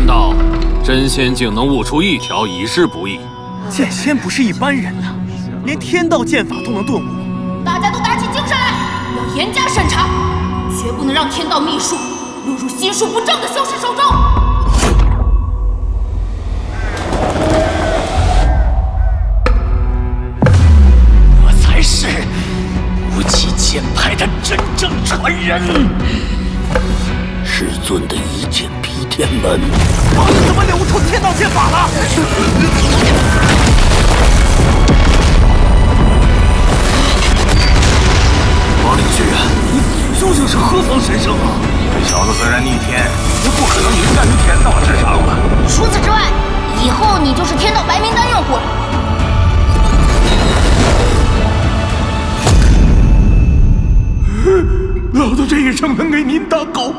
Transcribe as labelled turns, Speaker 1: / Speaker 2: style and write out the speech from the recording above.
Speaker 1: 道真仙竟能悟出一条，已是不易。
Speaker 2: 剑仙不是一般人呐，连天道剑法都能顿悟。
Speaker 3: 大家都打起精神来，要严加审查，绝不能让天道秘术落入心术不正的修士手中。
Speaker 4: 我才是无极剑派的真正传人。
Speaker 5: 师尊的一剑劈天门，
Speaker 2: 我怎么领悟出天道剑法了？
Speaker 5: 王陵学员，你究竟是何方神圣啊？
Speaker 6: 这小子虽然逆天，也不可能凌驾于天道之上吧？
Speaker 3: 除此之外，以后你就是天道白名单用户了。
Speaker 6: 老子这一生能给您打狗，